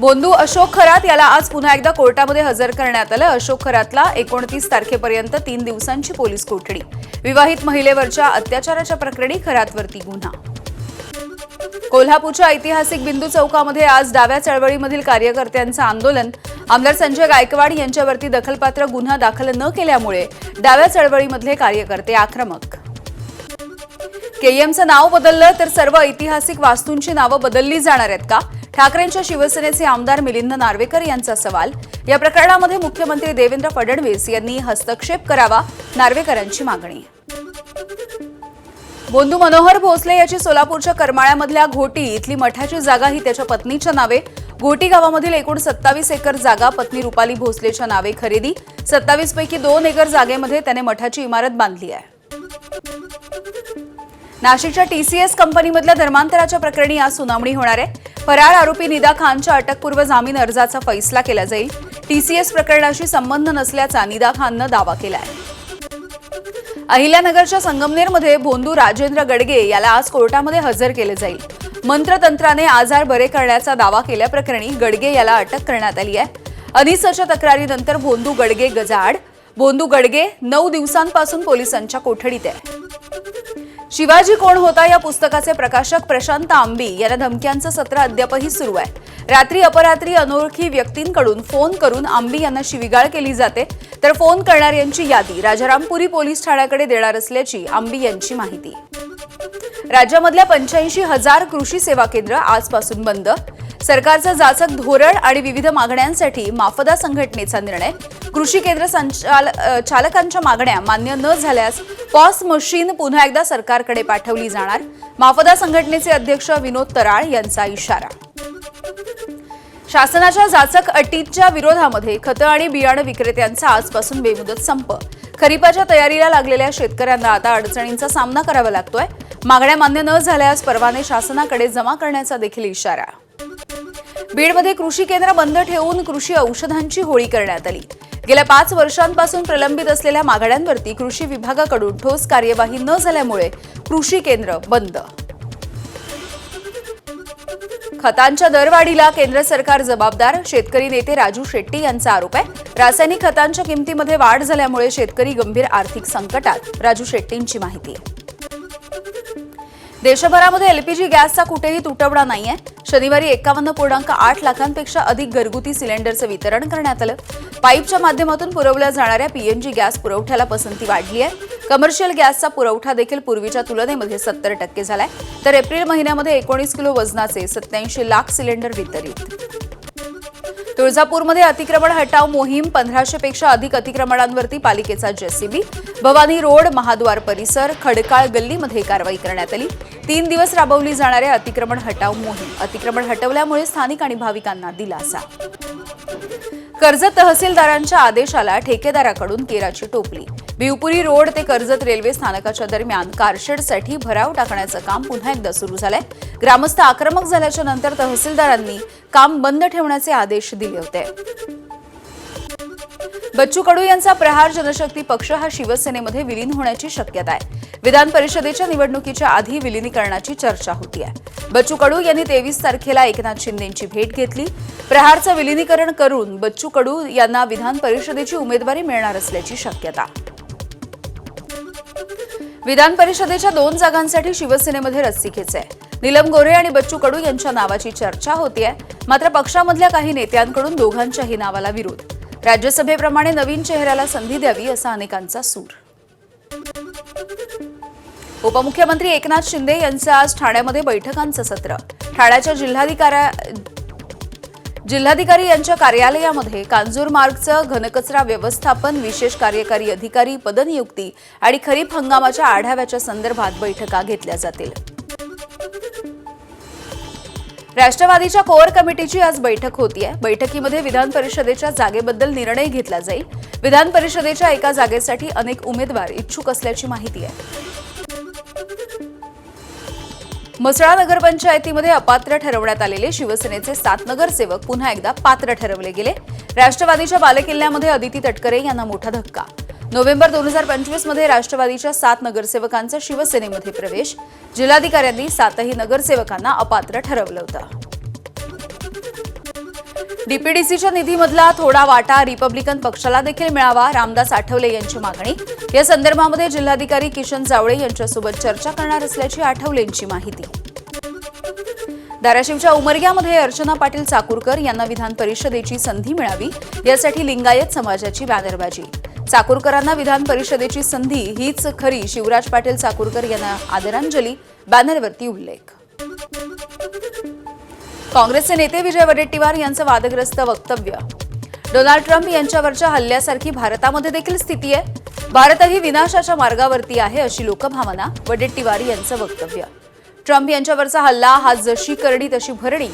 बोंधू अशोक खरात याला आज पुन्हा एकदा कोर्टामध्ये हजर करण्यात आलं। अशोक खरातला 29 तारखेपर्यंत 3 दिवसांची पोलीस कोठडी। विवाहित महिलेवरच्या अत्याचाराच्या प्रकरणी खरातवरती गुन्हा। कोल्हापूरच्या ऐतिहासिक बिंदू चौकामध्ये आज डाव्या चळवळीमधील कार्यकर्त्यांचं आंदोलन। आमदार संजय गायकवाड यांच्यावरती दखलपात्र गुन्हा दाखल न केल्यामुळे डाव्या चळवळीमधले कार्यकर्ते आक्रमक। केएमचं नाव बदललं तर सर्व ऐतिहासिक वास्तूंची नावं बदलली जाणार आहेत का? ठाकरेंच्या शिवसेनेचे आमदार मिलिंद नार्वेकर यांचा सवाल। या प्रकरणामध्ये मुख्यमंत्री देवेंद्र फडणवीस यांनी हस्तक्षेप करावा, नार्वेकरांची मागणी। बोंधू मनोहर भोसले याची सोलापूरच्या करमाळ्यामधल्या घोटी इथली मठाची जागा ही त्याच्या पत्नीच्या नावे। घोटी गावामधील एकूण 27 एकर जागा पत्नी रुपाली भोसलेच्या नावे खरेदी। 27 पैकी 2 एकर जागेमध्ये त्याने मठाची इमारत बांधली आहे। नाशिकच्या टीसीएस कंपनीमधल्या धर्मांतराच्या प्रकरणी आज सुनावणी होणार आहे। फरार आरोपी निदा खानच्या अटकपूर्व जामीन अर्जाचा फैसला केला जाईल। टीसीएस प्रकरणाशी संबंध नसल्याचा निदा खाननं दावा केला आहे। अहिल्यानगरच्या संगमनेरमध्ये बोंधू राजेंद्र गडगे याला आज कोर्टामध्ये हजर केले जाईल। मंत्रतंत्राने आजार बरे करण्याचा दावा केल्याप्रकरणी गडगे याला अटक करण्यात आली आहे। अनिसच्या तक्रारीनंतर बोंधू गडगे गजाआड। बोंधू गडगे 9 दिवसांपासून पोलिसांच्या कोठडीत आहे। शिवाजी कोण होता या पुस्तकाचे प्रकाशक प्रशांत आंबी यांना धमक्यांचं सत्र अद्यापही सुरू आहे। रात्री अपरात्री अनोळखी व्यक्तींकडून फोन करून आंबी यांना शिवीगाळ केली जाते, तर फोन करणाऱ्यांची यादी राजारामपुरी पोलीस ठाण्याकडे देणार असल्याची आंबी यांची माहिती। राज्यामधल्या 85,000 कृषी सेवा केंद्र आजपासून बंद। सरकारचं जाचक धोरण आणि विविध मागण्यांसाठी माफदा संघटनेचा निर्णय। कृषी केंद्र चालकांच्या मागण्या मान्य न झाल्यास पॉस मशीन पुन्हा एकदा सरकारकडे पाठवली जाणार। माफदा संघटनेचे अध्यक्ष विनोद तराळ यांचा इशारा। शासनाच्या जाचक अटीच्या विरोधामध्ये खतं आणि बियाणं विक्रेत्यांचा आजपासून बेमुदत संप। खरीपाच्या तयारीला लागलेल्या शेतकऱ्यांना आता अडचणींचा सामना करावा लागतोय। मागण्या मान्य न झाल्यास परवाने शासनाकडे जमा करण्याचा देखील इशारा। बीडमध्ये कृषी केंद्र बंद ठेवून कृषी औषधांची होळी करण्यात आली। गेल्या 5 वर्षांपासून प्रलंबित असलेल्या मागण्यांवरती कृषी विभागाकडून ठोस कार्यवाही न झाल्यामुळे कृषी केंद्र बंद। खतांच्या दरवाढीला केंद्र सरकार जबाबदार। शेतकरी नेते राजू शेट्टी यांचा आरोप आहे। रासायनिक खतांच्या किमतीमध्ये वाढ झाल्यामुळे शेतकरी गंभीर आर्थिक संकटात। राजू शेट्टींची माहिती। देशभरामध्ये एलपीजी गॅसचा कुठेही तुटवडा नाहीये। शनिवारी 51.8 लाखांपेक्षा अधिक घरगुती सिलेंडरचं वितरण करण्यात आलं। पाईपच्या माध्यमातून पुरवल्या जाणाऱ्या पीएनजी गॅस पुरवठ्याला पसंती वाढली आहे। कमर्शियल गॅसचा पुरवठा देखील पूर्वीच्या तुलनेमध्ये 70% झालाय, तर एप्रिल महिन्यामध्ये 19 किलो वजनाचे 87 लाख सिलेंडर वितरित। तुळजापूरमध्ये अतिक्रमण हटाव मोहीम। 1500 पेक्षा अधिक अतिक्रमणांवरती पालिकेचा जेसीबी। भवानी रोड, महाद्वार परिसर, खडकाळ गल्लीमध्ये कारवाई करण्यात आली। 3 दिवस राबवली जाणाऱ्या अतिक्रमण हटाव मोहीम। अतिक्रमण हटवल्यामुळे स्थानिक आणि भाविकांना दिलासा। कर्जत तहसीलदारांच्या आदेशाला ठेकेदाराकडून केराची टोपली। भिवपुरी रोड ते कर्जत रेल्वे स्थानकाच्या दरम्यान कारशेडसाठी भराव टाकण्याचं काम पुन्हा एकदा सुरू झालंय। ग्रामस्थ आक्रमक झाल्याच्या नंतर तहसीलदारांनी काम बंद ठेवण्याचे आदेश दिले होते। बच्चू कडू यांचा प्रहार जनशक्ती पक्ष हा शिवसेनेमध्ये विलीन होण्याची शक्यता आहे। विधान परिषदेच्या निवडणुकीच्या आधी विलीनीकरणाची चर्चा होतीये। बच्चू कडू यांनी 23 तारखेला एकनाथ शिंदेंची भेट घेतली। प्रहारचं विलीनीकरण करून बच्चू कडू यांना विधान परिषदेची उमेदवारी मिळणार असल्याची शक्यता। विधान परिषदेच्या 2 जागांसाठी शिवसेनेमध्ये रस्सीखेच आहे। नीलम गोऱ्हे आणि बच्चू कडू यांच्या नावाची चर्चा होतीये, मात्र पक्षामधल्या काही नेत्यांकडून दोघांच्याही नावाला विरोध। राज्यसभेप्रमाणे नवीन चेहऱ्याला संधी द्यावी असा अनेकांचा सूर। उपमुख्यमंत्री एकनाथ शिंदे यांचं आज ठाण्यामध्ये बैठकांचं सत्र। ठाण्याच्या जिल्हाधिकारी यांच्या कार्यालयामध्ये कांजूरमार्गचं घनकचरा व्यवस्थापन, विशेष कार्यकारी अधिकारी पदनियुक्ती आणि खरीप हंगामाच्या आढाव्याच्या संदर्भात बैठका घेतल्या जातील। राष्ट्रवादीच्या कोअर कमिटीची आज बैठक होतीये। बैठकीमध्ये विधान परिषदेच्या जागेबद्दल निर्णय घेतला जाईल। विधान परिषदेच्या एका जागेसाठी अनेक उमेदवार इच्छुक असल्याची माहिती आहे। म्हसळा नगरपंचायतीमध्ये अपात्र ठरवण्यात आलेले शिवसेनेचे 7 नगरसेवक पुन्हा एकदा पात्र ठरवले गेले। राष्ट्रवादीच्या बालेकिल्ल्यामध्ये अदिती तटकरे यांना मोठा धक्का। नोव्हेंबर 2025 मध्ये राष्ट्रवादीच्या 7 नगरसेवकांचा शिवसेनेमध्ये प्रवेश। जिल्हाधिकाऱ्यांनी 7ही नगरसेवकांना अपात्र ठरवलं होतं। डीपीडीसीच्या निधीमधला थोडा वाटा रिपब्लिकन पक्षाला देखील मिळावा, रामदास आठवले यांची मागणी. या संदर्भामध्ये जिल्हाधिकारी किशन जावळे यांच्यासोबत चर्चा करणार असल्याची आठवलेंची माहिती. धाराशिवच्या उमरग्यामध्ये अर्चना पाटील चाकूरकर यांना विधान परिषदेची संधी मिळावी यासाठी लिंगायत समाजाची बॅनरबाजी. चाकूरकरांना विधान परिषदेची संधी हीच खरी शिवराज पाटील चाकूरकर यांना आदरांजली, बॅनरवरती उल्लेख. काँग्रेसचे नेते विजय वडेट्टीवार यांचं वादग्रस्त वक्तव्य. डोनाल्ड ट्रम्प यांच्यावरच्या हल्ल्यासारखी भारतामध्ये देखील स्थिती आहे. भारतही विनाशाच्या मार्गावरती आहे अशी लोकभावना. वडेट्टीवार यांचं वक्तव्य. ट्रम्प यांच्यावरचा हल्ला हा जशी करडी तशी भरडी.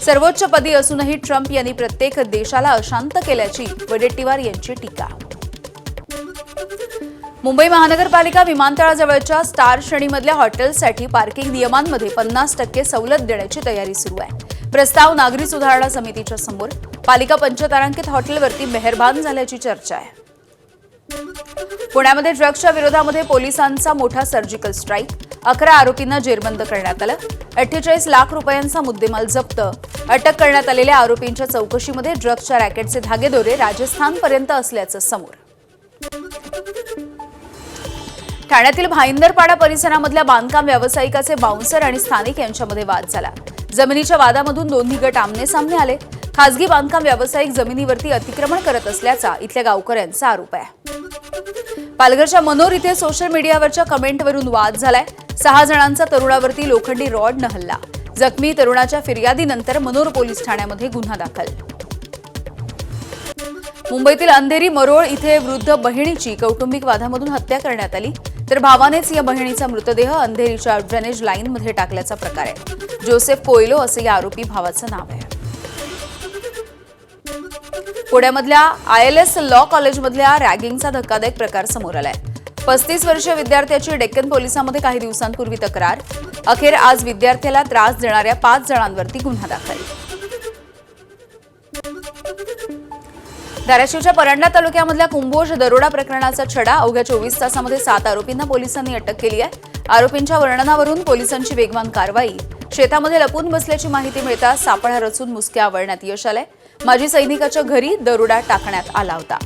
सर्वोच्च पदी असूनही ट्रम्प यांनी प्रत्येक देशाला अशांत केल्याची वडेट्टीवार यांची टीका. मुंबई महानगरपालिका विमानतळाजवळच्या स्टार श्रेणीमधल्या हॉटेल्ससाठी पार्किंग नियमांमध्ये 50% सवलत देण्याची तयारी सुरू आहे. प्रस्ताव नागरी सुधारणा समितीच्या समोर. पालिका पंचतारांकित हॉटेलवरती मेहरबान झाल्याची चर्चा आहे. पुण्यामध्ये ड्रग्सच्या विरोधामध्ये पोलिसांचा मोठा सर्जिकल स्ट्राईक. 11 आरोपींना जेरबंद करण्यात आलं. 48 लाख रुपयांचा मुद्देमाल जप्त. अटक करण्यात आलेल्या आरोपींच्या चौकशीमध्ये ड्रग्सच्या रॅकेटचे धागेदोरे राजस्थानपर्यंत असल्याचं समोर. ठाण्यातील भाईंदरपाडा परिसरामधल्या बांधकाम व्यावसायिकाचे बाउन्सर आणि स्थानिक यांच्यामध्ये वाद झाला. जमिनीच्या वादामधून दोन्ही गट आमने-सामने आले. खासगी बांधकाम व्यावसायिक जमिनीवरती अतिक्रमण करत असल्याचा इथल्या गावकऱ्यांचा आरोप आहे. पालघरच्या मनोर इथे सोशल मीडियावरच्या कमेंटवरून वाद झालाय. 6 जणांचा तरुणावरती लोखंडी रॉडनं हल्ला. जखमी तरुणाच्या फिर्यादीनंतर मनोर पोलीस ठाण्यामध्ये गुन्हा दाखल. मुंबईतील अंधेरी मरोळ इथे वृद्ध बहिणीची कौटुंबिक वादामधून हत्या करण्यात आली. तर भावानेच या बहिणीचा मृतदेह अंधेरीच्या ड्रेनेज लाईनमध्ये टाकल्याचा प्रकार आहे. जोसेफ कोयलो असं या आरोपी भावाचं नाव आहे. पुण्यामधल्या ILS लॉ कॉलेजमधल्या रॅगिंगचा धक्कादायक प्रकार समोर आलाय. 35 वर्षीय विद्यार्थ्याची डेक्कन पोलिसांमध्ये काही दिवसांपूर्वी तक्रार. अखेर आज विद्यार्थ्याला त्रास देणाऱ्या 5 जणांवरती गुन्हा दाखल. धाराशिवच्या परंडा तालुक्यामधल्या कुंभोज दरोडा प्रकरणाचा छडा. अवघ्या 24 तासामध्ये 7 आरोपींना पोलिसांनी अटक केली आहे. आरोपींच्या वर्णनावरून पोलिसांची वेगवान कारवाई. शेतामध्ये लपून बसल्याची माहिती मिळताच सापळा रचून मुसक्या आवळण्यात यश आलंय. माजी सैनिकाच्या घरी दरोडा टाकण्यात आला होता.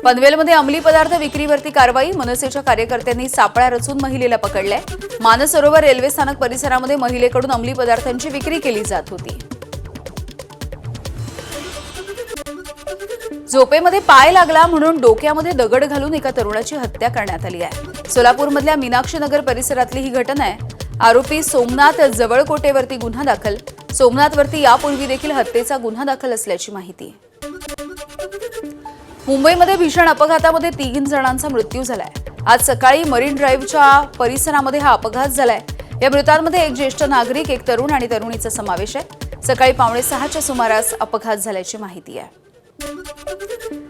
पनवेलमध्ये अंमली पदार्थ विक्रीवरती कारवाई. मनसेच्या कार्यकर्त्यांनी सापळा रचून महिलेला पकडलंय. मानसरोवर रेल्वे स्थानक परिसरामध्ये महिलेकडून अंमली पदार्थांची विक्री केली जात होती. झोपेमध्ये पाय लागला म्हणून डोक्यामध्ये दगड घालून एका तरुणाची हत्या करण्यात आली आहे. सोलापूरमधल्या मीनाक्षी नगर परिसरातली ही घटना आहे. आरोपी सोमनाथ जवळकोटेवरती गुन्हा दाखल. सोमनाथवरती यापूर्वी देखील हत्येचा गुन्हा दाखल असल्याची माहिती. मुंबईमध्ये भीषण अपघातामध्ये 3 जणांचा मृत्यू झालाय. आज सकाळी मरीन ड्राईव्हच्या परिसरामध्ये हा अपघात झालाय. या मृतांमध्ये एक ज्येष्ठ नागरिक, एक तरुण आणि तरुणीचा समावेश आहे. सकाळी 5:45च्या सुमारास अपघात झाल्याची माहिती आहे.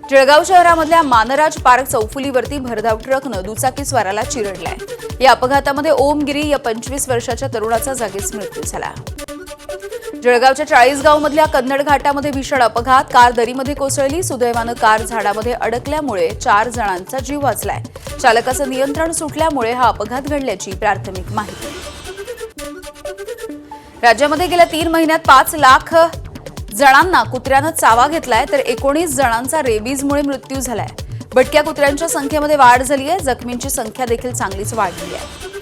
जळगाव शहरामधल्या मानराज पार्क चौफुलीवरती भरधाव ट्रकनं दुचाकीस्वाराला चिरडलाय. या अपघातामध्ये ओमगिरी या 25 वर्षाच्या तरुणाचा जागीच मृत्यू झाला. जळगावच्या 40गाव मधल्या कन्नड घाटामध्ये भीषण अपघात. कार दरीमध्ये कोसळली. सुदैवानं कार झाडामध्ये अडकल्यामुळे 4 जणांचा जीव वाचलाय. चालकाचं नियंत्रण सुटल्यामुळे हा अपघात घडल्याची प्राथमिक माहिती. राज्यामध्ये गेल्या 3 महिन्यात 5 लाख जणांना कुत्र्यानं चावा घेतलाय. तर 19 जणांचा रेबीजमुळे मृत्यू झालाय. भटक्या कुत्र्यांच्या संख्येमध्ये वाढ झाली आहे. जखमींची संख्या देखील चांगलीच वाढली आहे.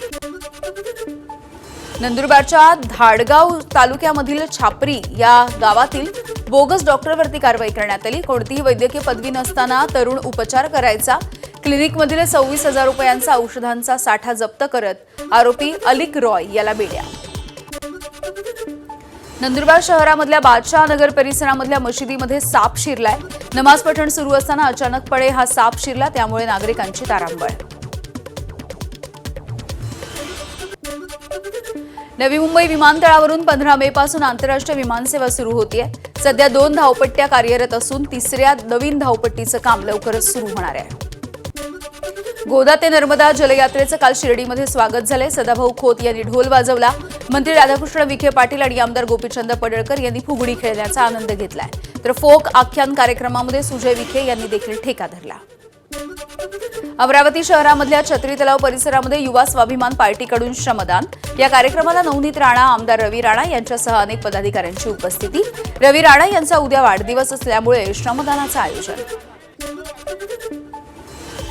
नंदुरबारच्या धाडगाव तालुक्यामधील छापरी या गावातील बोगस डॉक्टरवरती कारवाई करण्यात आली. कोणतीही वैद्यकीय पदवी नसताना तरुण उपचार करायचा. क्लिनिकमधील 26,000 रुपयांचा औषधांचा साठा जप्त करत आरोपी अलिक रॉय याला बेड्या. नंदुरबार शहरामधल्या बादशाह नगर परिसरामधल्या मशिदीमध्ये साप शिरलाय. नमाज पठण सुरू असताना अचानकपणे हा साप शिरला. त्यामुळे नागरिकांची तारांबळ. नवी मुंबई विमानतळावरून 15 मे पासून आंतरराष्ट्रीय विमानसेवा सुरू होतीये. सध्या 2 धावपट्ट्या कार्यरत असून 3ऱ्या नवीन धावपट्टीचं काम लवकरच सुरू होणार आहे. गोदा ते नर्मदा जलयात्रेचं काल शिर्डीमध्ये स्वागत झालंय. सदाभाऊ खोत यांनी ढोल वाजवला. मंत्री राधाकृष्ण विखे पाटील आणि आमदार गोपीचंद पडळकर यांनी फुगडी खेळण्याचा आनंद घेतलाय. तर फोक आख्यान कार्यक्रमामध्ये सुजय विखे यांनी देखील ठेका धरला. अमरावती शहरामधल्या छत्री तलाव परिसरामध्ये युवा स्वाभिमान पार्टीकडून श्रमदान। या कार्यक्रमाला नवनीत राणा, आमदार रवी राणा यांच्यासह अनेक पदाधिकाऱ्यांची उपस्थिती। रवी राणा यांचा उद्या वाढदिवस असल्यामुळे श्रमदानाचं आयोजन।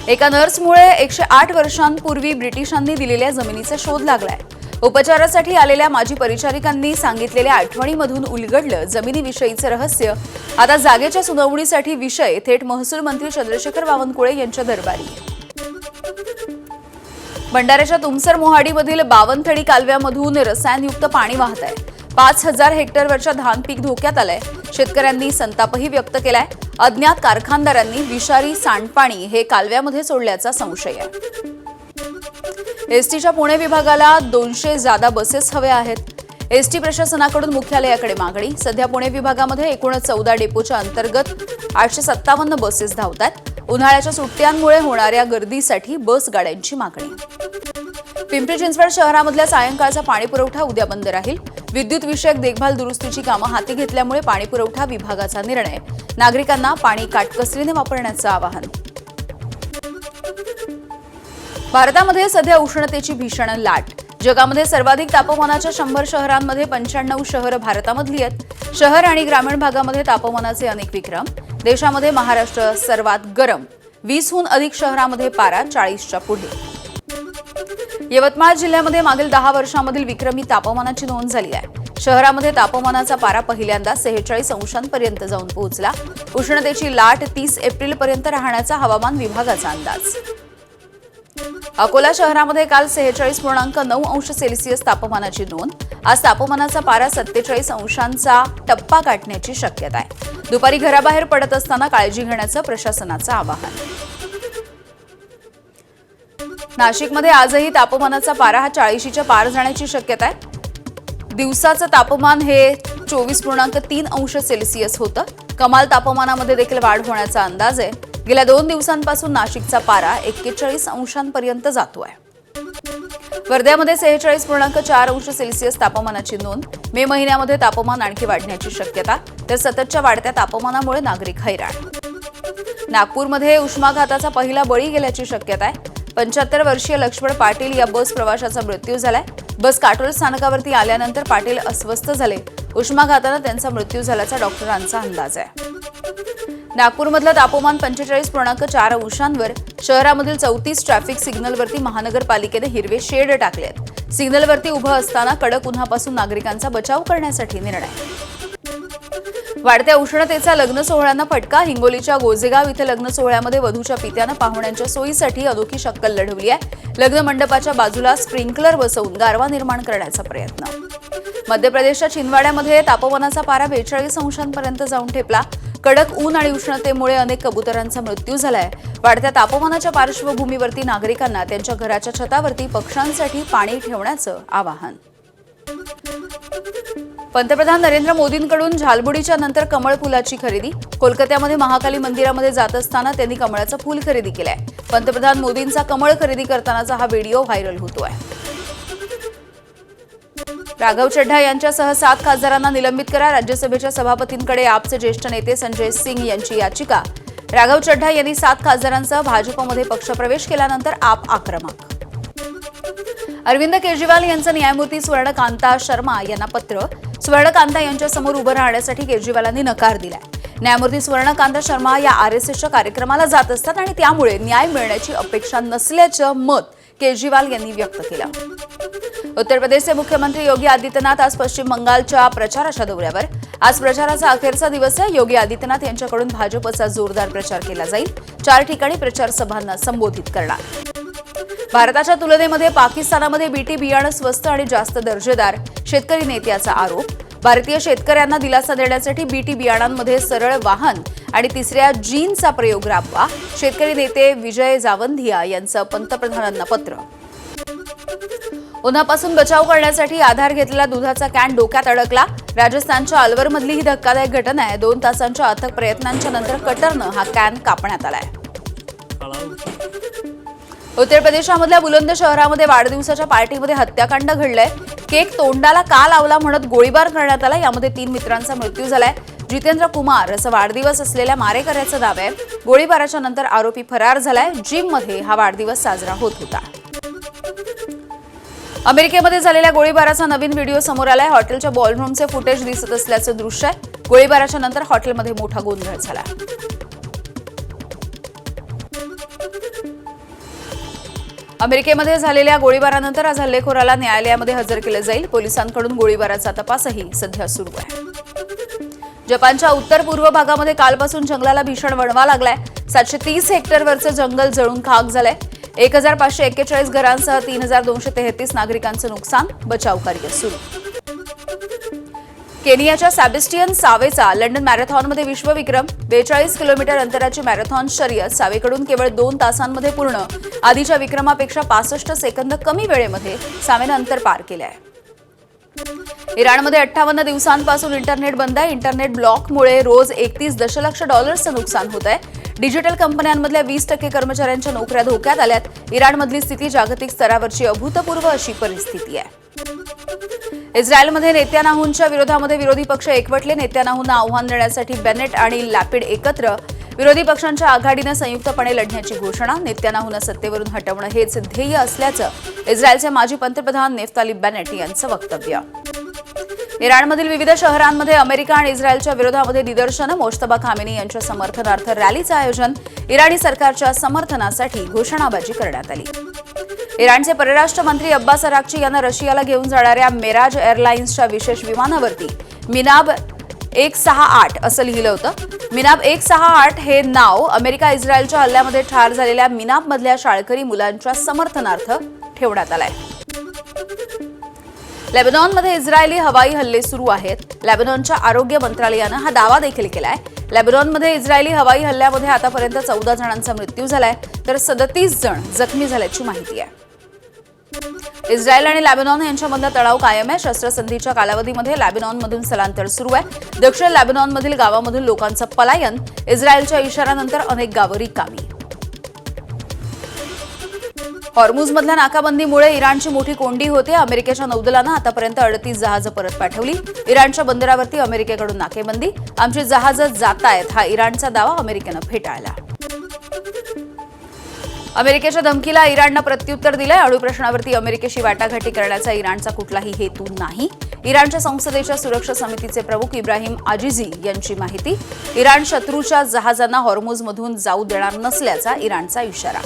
एका नर्समुळे 108 वर्षांपूर्वी ब्रिटिशांनी दिलेल्या जमिनीचा शोध लागलाय। उपचारासाठी आलेल्या माजी परिचारिकांनी सांगितलेल्या आठवणीमधून उलगडलं जमिनीविषयीचं रहस्य। आता जागेच्या सुनावणीसाठी विषय थेट महसूल मंत्री चंद्रशेखर बावनकुळे यांच्या दरबारी। भंडाऱ्याच्या तुमसर मोहाडीमधील बावनथडी कालव्यामधून रसायनयुक्त पाणी वाहत आहे। 5000 हेक्टरवरच्या धान पीक धोक्यात आलंय। शेतकऱ्यांनी संतापही व्यक्त केलाय। अज्ञात कारखानदारांनी विषारी सांडपाणी हे कालव्यामध्ये सोडल्याचा संशय आहे। एसटीच्या पुणे विभागाला 200 जादा बसेस हव्या आहेत। एसटी प्रशासनाकडून मुख्यालयाकडे मागणी। सध्या पुणे विभागामध्ये एकूण 14 डेपोच्या अंतर्गत 857 बसेस धावतात। उन्हाळ्याच्या सुट्ट्यांमुळे होणाऱ्या गर्दीसाठी बस गाड्यांची मागणी। पिंपरी चिंचवड शहरामधल्या सायंकाळचा पाणी पुरवठा उद्या बंद राहील। विद्युत विषयक देखभाल दुरुस्तीची कामं हाती घेतल्यामुळे पाणी पुरवठा विभागाचा निर्णय। नागरिकांना पाणी काटकसरीने वापरण्याचं आवाहन। भारतामध्ये सध्या उष्णतेची भीषण लाट। जगामध्ये सर्वाधिक तापमानाच्या 100 शहरांमध्ये 95 शहरं भारतामधली आहेत। शहर आणि ग्रामीण भागामध्ये तापमानाचे अनेक विक्रम। देशामध्ये महाराष्ट्र सर्वात गरम। 20हून अधिक शहरामध्ये पारा 40च्या पुढे। यवतमाळ जिल्ह्यामध्ये मागील 10 वर्षांमधील विक्रमी तापमानाची नोंद झाली आहे। शहरामध्ये तापमानाचा पारा पहिल्यांदा 46 अंशांपर्यंत जाऊन पोहोचला। उष्णतेची लाट 30 एप्रिलपर्यंत राहण्याचा हवामान विभागाचा अंदाज। अकोला शहरामध्ये काल 46.9 अंश सेल्सिअस तापमानाची नोंद। आज तापमानाचा पारा 47 अंशांचा टप्पा गाठण्याची शक्यता आहे। दुपारी घराबाहेर पडत असताना काळजी घेण्याचं प्रशासनाचं आवाहन। नाशिकमध्ये आजही तापमानाचा पारा हा 40च्या पार जाण्याची शक्यता आहे। दिवसाचं तापमान हे 24.3 अंश सेल्सिअस होतं। कमाल तापमानामध्ये देखील वाढ होण्याचा अंदाज आहे। गेल्या 2 दिवसांपासून नाशिकचा पारा 41 अंशांपर्यंत जातोय। वर्ध्यामध्ये 46.4 अंश सेल्सिअस तापमानाची नोंद। मे महिन्यामध्ये तापमान आणखी वाढण्याची शक्यता, तर सततच्या वाढत्या तापमानामुळे नागरिक हैराण। नागपूरमध्ये उष्माघाताचा पहिला बळी गेल्याची शक्यता आहे। 75 वर्षीय लक्ष्मण पाटील या बस प्रवाशाचा मृत्यू झालाय। बस काटोल स्थानकावरती आल्यानंतर पाटील अस्वस्थ झाले। उष्माघाताने त्यांचा मृत्यू झाल्याचा डॉक्टरांचा अंदाज आहे। नागपूरमधलं तापमान 45.4 अंशांवर। शहरामधील 34 ट्रॅफिक सिग्नलवरती महानगरपालिकेने हिरवे शेड टाकलेत। सिग्नलवरती उभं असताना कडक उन्हापासून नागरिकांचा बचाव करण्यासाठी निर्णय। वाढत्या उष्णतेचा लग्न सोहळ्यांना फटका। हिंगोलीच्या गोजेगाव इथे लग्न सोहळ्यामध्ये वधूच्या पित्यानं पाहुण्यांच्या सोयीसाठी अनोखी शक्कल लढवली आहे। लग्न मंडपाच्या बाजूला स्प्रिंकलर बसवून गारवा निर्माण करण्याचा प्रयत्न। मध्य प्रदेशच्या छिंदवाड्यामध्ये तापमानाचा पारा 42 अंशांपर्यंत जाऊन ठेपला। कडक ऊन आणि उष्णतेमुळे अनेक कबुतरांचा मृत्यू झालाय। वाढत्या तापमानाच्या पार्श्वभूमीवरती नागरिकांना त्यांच्या घराच्या छतावरती पक्ष्यांसाठी पाणी ठेवण्याचं आवाहन। पंतप्रधान नरेंद्र मोदींकडून झालबुडीच्या नंतर कमळ फुलाची खरेदी। कोलकात्यामध्ये महाकाली मंदिरामध्ये जात असताना त्यांनी कमळाचं फूल खरेदी केलंय। पंतप्रधान मोदींचा कमळ खरेदी करतानाचा हा व्हिडिओ व्हायरल होतोय। राघव चड्ढा यांच्यासह 7 खासदारांना निलंबित करा। राज्यसभेच्या सभापतींकडे आपचे ज्येष्ठ नेते संजय सिंग यांची याचिका। राघव चड्ढा यांनी 7 खासदारांसह भाजपमध्ये पक्षप्रवेश केल्यानंतर आप आक्रमक। अरविंद केजरीवाल यांचं न्यायमूर्ती स्वर्णकांता शर्मा यांना पत्र। स्वर्णकांता यांच्यासमोर उभं राहण्यासाठी केजरीवालांनी नकार दिलाय। न्यायमूर्ती स्वर्णकांता शर्मा या आरएसएसच्या कार्यक्रमाला जात असतात आणि त्यामुळे न्याय मिळण्याची अपेक्षा नसल्याचं मत केजरीवाल यांनी व्यक्त केलं। उत्तर प्रदेशचे मुख्यमंत्री योगी आदित्यनाथ आज पश्चिम बंगालच्या प्रचाराच्या दौऱ्यावर। आज प्रचाराचा अखेरचा दिवस आहे। योगी आदित्यनाथ यांच्याकडून भाजपचा जोरदार प्रचार केला जाईल। 4 ठिकाणी प्रचार सभांना संबोधित करणार। भारताच्या तुलनेमध्ये पाकिस्तानामध्ये बीटी बियाणं स्वस्त आणि जास्त दर्जेदार। शेतकरी नेत्याचा आरोप। भारतीय शेतकऱ्यांना दिलासा देण्यासाठी बीटी बियाणांमध्ये सरळ वाहन आणि तिसऱ्या जीनचा प्रयोग राबवा। शेतकरी नेते विजय जावंधिया यांचं पंतप्रधानांना पत्र। उन्हापासून बचाव करण्यासाठी आधार घेतलेला दुधाचा कॅन डोक्यात अडकला। राजस्थानच्या अलवरमधली ही धक्कादायक घटना आहे। 2 तासांच्या अथक प्रयत्नांच्या नंतर कटरनं हा कॅन कापण्यात आलाय। उत्तर प्रदेशामधल्या बुलंद शहरामध्ये वाढदिवसाच्या पार्टीमध्ये हत्याकांड घडलंय। केक तोंडाला का लावला म्हणत गोळीबार करण्यात आला। यामध्ये 3 मित्रांचा मृत्यू झालाय। जितेंद्र कुमार असं वाढदिवस असलेल्या मारेकऱ्याचं नाव आहे. गोळीबाराच्या नंतर आरोपी फरार झालाय. जिममध्ये हा वाढदिवस साजरा होत होता. अमेरिकेमध्ये झालेल्या गोळीबाराचा नवीन व्हिडिओ समोर आलाय. हॉटेलच्या बॉलरूमचे फुटेज दिसत असल्याचं दृश्य आहे. गोळीबाराच्या नंतर हॉटेलमध्ये मोठा गोंधळ झाला. अमेरिकेमध्ये झालेल्या गोळीबारानंतर आज हल्लेखोराला न्यायालयामध्ये हजर केलं जाईल. पोलिसांकडून गोळीबाराचा तपासही सध्या सुरू आहे. जपानच्या उत्तर पूर्व भागामध्ये कालपासून जंगलाला भीषण वणवा लागलाय. 730 हेक्टरवरचं जंगल जळून खाक झालंय. 1541 घरांसह 3233 नागरिकांचं नुकसान. बचाव कार्य सुरू. केनियाच्या सॅबेस्टियन सावेचा लंडन मॅरेथॉनमध्ये विश्वविक्रम. 42 किलोमीटर अंतराची मॅरेथॉन शर्यत सावेकडून केवळ 2 तासांमध्ये पूर्ण. आधीच्या विक्रमापेक्षा 65 सेकंद कमी वेळेमध्ये सावेनं अंतर पार केलं आहे. इराणमध्ये 58 दिवसांपासून इंटरनेट बंद आहे. इंटरनेट ब्लॉकमुळे रोज 31 दशलक्ष डॉलर्सचं नुकसान होत आहे. डिजिटल कंपन्यांमधल्या 20% कर्मचाऱ्यांच्या नोकऱ्या धोक्यात आल्यात. इराणमधली स्थिती जागतिक स्तरावरची अभूतपूर्व अशी परिस्थिती आहे. इस्रायलमध्ये नेत्यानाहूंच्या विरोधामध्ये विरोधी पक्ष एकवटले. नेत्यानाहूंना आव्हान देण्यासाठी बेनेट आणि लॅपिड एकत्र. विरोधी पक्षांच्या आघाडीनं संयुक्तपणे लढण्याची घोषणा. नेत्यानाहूंना सत्तेवरून हटवणं हेच ध्येय असल्याचं इस्रायलचे माजी पंतप्रधान नेफ्ताली बेनेट यांचं वक्तव्य. इराणमधील विविध शहरांमध्ये अमेरिका आणि इस्रायलच्या विरोधामध्ये निदर्शनं. मोज्तबा खामेनी यांच्या समर्थनार्थ रॅलीचं आयोजन. इराणी सरकारच्या समर्थनासाठी घोषणाबाजी करण्यात आली. इराणचे परराष्ट्र मंत्री अब्बास अराक्ची यांना रशियाला घेऊन जाणाऱ्या मेराज एअरलाइन्सच्या विशेष विमानावरती मिनाब 168 असं लिहिलं होतं. मिनाब 168 हे नाव अमेरिका इस्रायलच्या हल्ल्यामध्ये ठार झालेल्या मिनाबमधल्या शाळकरी मुलांच्या समर्थनार्थ ठेवण्यात आलंय. लेबनॉनमध्ये इस्रायली हवाई हल्ले सुरू आहेत. लेबनॉनच्या आरोग्य मंत्रालयानं हा दावा देखील केलाय. लेबनॉनमध्ये इस्रायली हवाई हल्ल्यामध्ये आतापर्यंत 14 जणांचा मृत्यू झालाय तर 37 जण जखमी झाल्याची माहिती आहे. इस्रायल आणि लेबनॉन यांच्यामधला तणाव कायम आहे. शस्त्रसंधीच्या कालावधीमध्ये लेबनॉनमधून स्थलांतर सुरू आहे. दक्षिण लेबनॉनमधील गावामधून लोकांचं पलायन. इस्रायलच्या इशाऱ्यानंतर अनेक गावं रिकामी. हॉर्मुझमधल्या नाकाबंदीमुळे इराणची मोठी कोंडी होते. अमेरिकेच्या नौदलानं आतापर्यंत 38 जहाजं परत पाठवली. इराणच्या बंदरावरती अमेरिकेकडून नाकेबंदी. आमची जहाजं जातायत हा इराणचा दावा अमेरिकेनं फेटाळला. अमेरिकेच्या धमकीला इराणनं प्रत्युत्तर दिलंय. अणु प्रश्नावरती अमेरिकेशी वाटाघाटी करण्याचा इराणचा कुठलाही हेतू नाही. इराणच्या संसदेच्या सुरक्षा समितीचे प्रमुख इब्राहिम आजिझी यांची माहिती. इराण शत्रूच्या जहाजांना हॉर्मुझमधून जाऊ देणार नसल्याचा इराणचा इशारा.